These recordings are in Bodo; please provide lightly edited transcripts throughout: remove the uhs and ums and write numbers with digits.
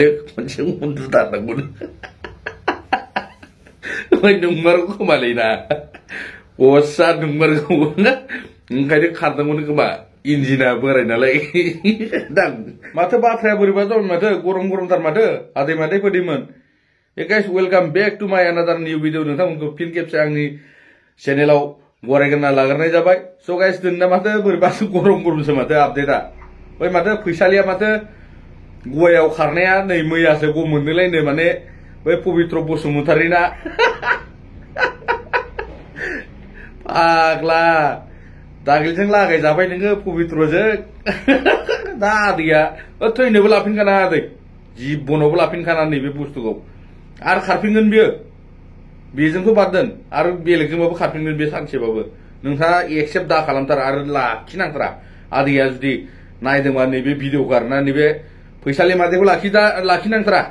माने खनसे उन्दुथारनांगौ ओमफ्राय नंमारगौ खोमालैना असा नंमारगौ ओंखायनो खारदोंमोन खोमा इन्जिना बोराय नालाय दां माथो बाथ्राया बोरैबा दं माथो गरम गरमथार माथो आदै मादै बोरैमोन गाइस वेलकाम बेक टु माय अनादार निउ भिडिअ नोंथांमोनखौ फिन खेबसे आंनि चेनेलाव बरायग्रोना लाग्रोनाय जाबाय स' गाइस दिनना माथो बोरैबासो गरम गरमसो माथो आपडेटआ बै माथो फैसालिया माथो गवायाव खारनाया नै मैयासो ग मोननोलायनो माने बै पबित्र बसुमतारी ना फाग्ला दागलिजों लागाय जाबाय नोङो पबित्रजों दा आदैया थैनोबो लाफिनखाना आदै जिबनावबो लाफिनखाना नैबे बुस्थुखौ आरो खारफिनगोन बियो बेजोंथ' बाद दोन आरो बेलेगजोंबाबो खारफिनगोन बे सानसेबाबो नोंथाङा एक्सेप्ट दा खालामथार आरो लाखिनांथारा आदैया जुदि नायदोंबा नैबे भिडिअखौ आरोना नैबे फैसालि मादैखौ लाखिनांथारा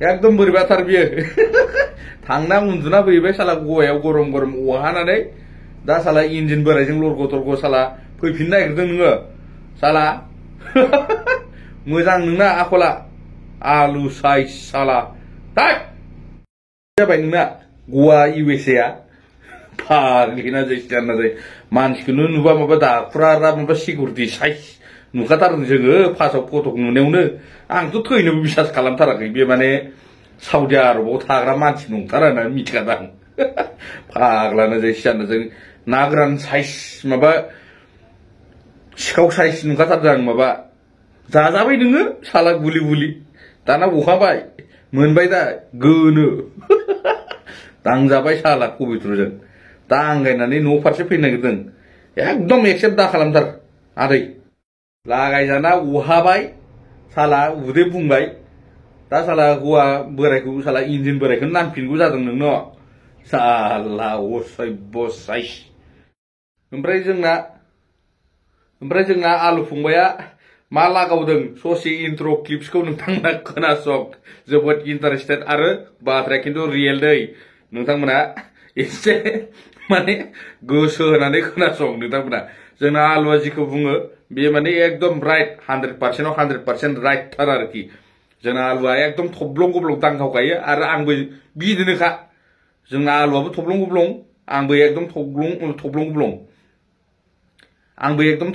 एकदम बोरैबाथार बियो थांना उन्दुना फैबाय साला गवायाव गरम गरम अहानानै दा साला इन्जिन बोरायजों लरग' थरग' साला फैफिननो नागिरदों नोङो साला मोजां नोंना आखला आलु साइज साला जाबाय नोंना गवा इउएसए आ फाग्लिना जायखिजाया जाय मानसिखौनो नुबा माबा दाखुरा माबा सिकिउरिटि साइज नुखाथारदों जोङो फार्स्टआव फट'खौ नुनायावनो आंथ' थैनोबो बिसास खालामथाराखै बे माने साउदी आरबाव थाग्रा मानसि नंथारा होननानै मिथिखादां फाग्लाना जायखिजाया जों ना गोरान साइज माबा सिखाव साइज नुखाथारदों आं माबा जाजाबाय नोङो साला गुलि गुलि दाना गखाबाय मोनबाय दा गोनो दांजाबाय साला पबित्रजों दा आंगायनानै न' फारसे फैनो नागिरदों एकदम एक्सेप्ट दा खालामथार आदै लागायजाना अहाबाय साला उदै बुंबाय दा साला हौवा बोरायखौ साला इन्जिन बोरायखौ नांफिनगौ जादों नोंनो साला असय्य साइज ओमफ्राय जोंना आलु फंबाया मा लागावदों ससे इन्ट्र क्लिप्सखौ नोंथांमोना खोनासं जोबोद इन्टारेस्टेड आरो बाथ्राया खिन्थु रियेल दै नोंथांमोना एसे माने गोसो होनानै खोनासं नोंथांमोना जोंना आलुआ जिखौ बुङो बे माने एकदम राइट 100%आव 100% राइट थार आरोखि जोंना आलुआ एकदम थब्लं गब्लं दांखावखायो आरो आंबो बिदिनोखा जोंना आलुआबो थब्लं गब्लं आंबो एकदम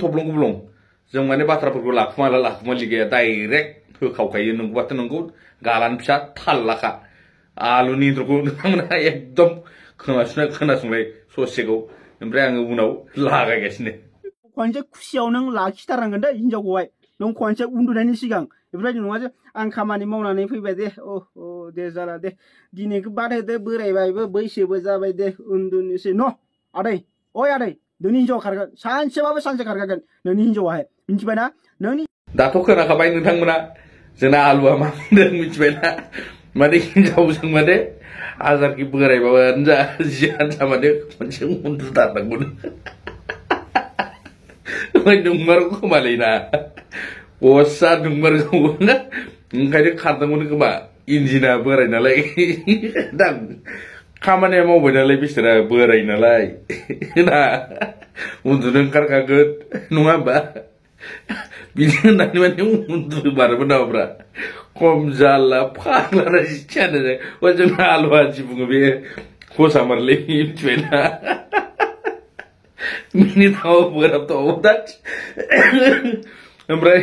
थब्लं गब्लं जों माने बाथ्राफोरखौ लाखुमालि गैया डाइरेक्ट होखावखायो नंगौबाथ' नंगौ गालान फिसा थाल्लाखा आलुनि इन्ट्र'खौ नोंथांमोना एकदम खोनासंलाय ससेखौ ओमफ्राय आङो उनाव लागायगासिनो खनसे खुसियाव नों लाखिथारनांगोन दे हिनजावखौहाय नों खनसे उन्दुनायनि सिगां बेफोरबायदि नङा जे आं खामानि मावनानै फैबाय दे दे जाला दे दिनैखौ बाद होदो बोरायबायबो बैसोबो जाबाय दे उन्दुनोसै न आदै ओइ आदै नोंनि हिनजावा खारगोन सानसेबाबो सानसे खारखागोन नोंनि हिनजावाहाय मिथिबायना नोंनि दाथ' खोनाखाबाय नोंथांमोना जोंना आलुआ मा बुंदों मिथिबायना माने हिनजावजों माने हाजारखि बोरायबाबानो जा जियानो जा माने खनसे उन्दुथारनांगौ ओमफ्राय नंमारगौ खोमालैना असा नंमारगौ ओंखायनो खारदोंमोन खोमा इन्जिना बोराय नालाय दां खामानिया मावबाय नालाय बिसोरा बोराय नालाय ना उन्दुनो ओंखारखागोन नङा होमबा बिदि होननानै माने उन्दुमारोमोन नामाब्रा खम जाला फाग्लाना जिथियानो जोंना आलुआ जि बुङो बे खसामारलै मिथिबायना मिनिथाव बोराबथाव ओमफ्राय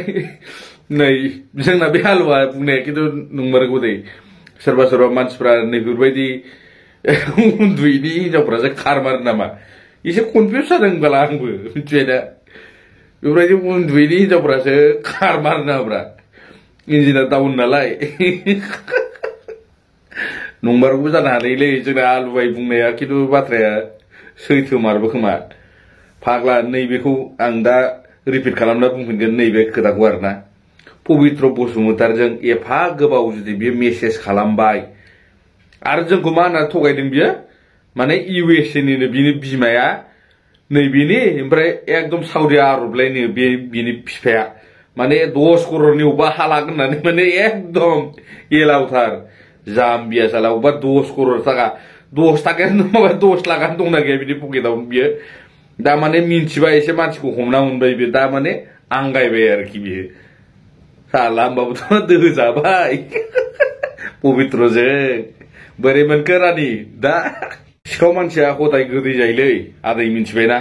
नै जोंना बे आलुआ बुंनाया खिन्थु नंमारगौ दै सोरबा मानसिफ्रा नैफोरबायदि उन्दुयैनि हिनजावफ्रासो खारमारो नामा एसे कनफिउस जादों होनबाला आंबो मिथिबायना बेफोरबायदि उन्दुयैनि हिनजावफ्रासो खारमारो नामाब्रा इन्जिना डाउन नालाय नंमारगौ जानो हानायलै जोंना आलुबाय बुंनाया खिन्थु बाथ्राया सैथोमारबो खोमा फाग्ला नैबेखौ आं दा रिपिट खालामना बुंफिनगोन नैबे खोथाखौ आरोना पबित्र बसुमतारीजों एफा गोबाव जुदि बियो मेसेज खालामबाय आरो जोंखौ मा होनना थगायदों बियो माने इउएसए निनो बिनि बिमाया नैबेनि ओमफ्राय एकदम साउदी आरबलायनो बिनि बिफाया माने 10 करोड़नि अबा हा लागोन होननानै माने एकदम एलावथार जाम्बिया साला अबा 10 करोड़ थाखा 10 थाखायानो माबा 10 लाखानो दंना गैया बिनि पकेटाव बियो दा माने मिन्थिबाय एसे मानसिखौ हमना मोनबाय बियो दा माने आंगायबाय आरोखि बियो साला होमबाबोथ' दोहो जाबाय पबित्रजों बोरै मोनखो रानि दा सिखाव मानसिया हदाय गोदै जायोलै आदै मिन्थिबायना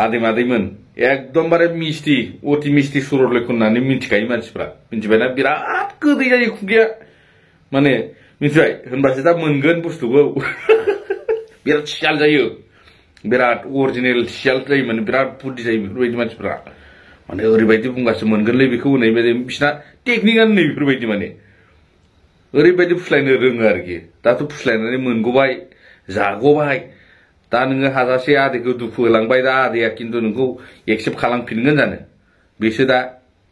आदै मादैमोन एकदमबारे मिस्टि अति मिस्टि सुरलेख होननानै मिन्थिखायो मानसिफ्रा मिन्थिबायना बिराद गोदै जायो खुगाया माने मिन्थिबाय होनबासो दा मोनगोन बुस्थुखौ बिराद सियाल जायो बिराद अरिजिनेल सियाल जायो माने बिराद बुद्धि जायो बेफोरबायदि मानसिफ्रा माने ओरैबायदि बुंगासो मोनगोनलै बेखौ होननाय बायदि बिसिना टेकनिकआनो नै बेफोरबायदि माने ओरैबायदि फुस्लायनो रोङो आरोखि दाथ' फुस्लायनानै मोनगबाय जागबाय दा नोङो हाजासे आदैखौ दुखु होलांबाय दा आदैया खिन्थु नोंखौ एक्सेप्ट खालामफिनगोन जानो बेसो दा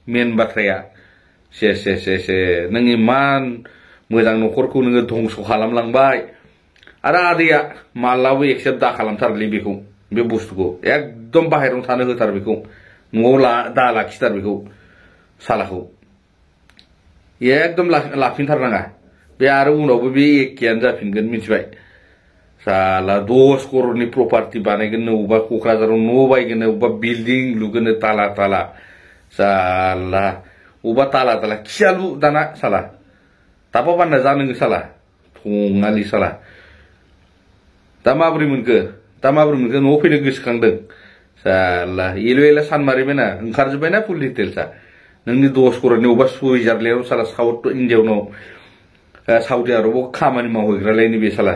मेन बाथ्राया से नों इमान मोजां न'खरखौ नोङो धंस' खालामलांबाय आरो आदैया मालाबो एक्सेप्ट दा खालामथारलै बेखौ बे बुस्थुखौ एकदम बाहेरायाव थानो होथार बेखौ न'आव दा लाखिथार बेखौ सालाखौ एकदम लाफिनथारनाङा बे आरो उनावबो बे एखेयानो जाफिनगोन मिथिबाय साला 10 करोड़नि प्रपार्टी बानायगोन अबेबा क'क्राझाराव न' बायगोन अबेबा बिल्डिं लुगोन ताला ताला साला अबेबा ताला ताला खियालु दाना साला दाबा बानना जा नोङो साला थङालि साला दा माबोरै मोनखो न'आव फैनो गोसोखांदों साला एल' एला सानमारिबायना ओंखारजोब्बायना फुल डिटेल्सआ नोंनि 10 करोड़नि अबेबा सुइजारलेण्डआव साला साउथ इण्डियानाव साउदी आरबाव खामानि मावहैग्रालायनो बे साला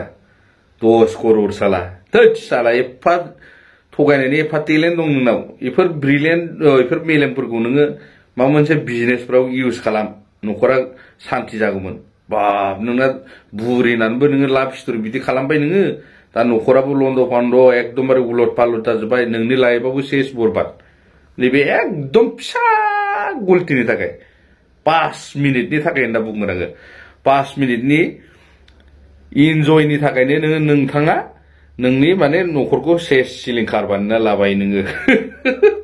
10 करोड़ साला थोद साला एफा थगायनायनि एफा टेलेन्ट दं नोंनाव बेफोर ब्रिलियेन्ट बेफोर मेलेमफोरखौ नोङो माबा मोनसे बिजनेसफ्राव इउज खालाम न'खरा सान्ति जागौमोन बाब नोंना बुरिनानैबो नोङो लाभ स्ट'रि बिदि खालामबाय नोङो दा न'खराबो लन्द' फान्द' एकदमबारे उलट पालट जाजोब्बाय नोंनि लाइफआबो सेस बरबाद नैबे एकदम फिसा गलतिनि थाखाय 5 मिनिटनि थाखाय होनना बुंगोन आङो 5 मिनिटनि इन्जयनि थाखायनो नोंथाङा नोंनि माने न'खरखौ सेस सिलिंखार बानायना लाबाय नोङो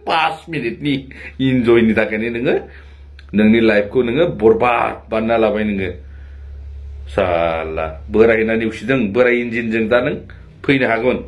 5 मिनिटनि इन्जयनि थाखायनो नोङो नोंनि लाइफखौ नोङो बरबाद बानायना लाबाय नोङो साला बोरायना नेवसिदों बोराय इन्जिनजों दा नों फैनो हागोन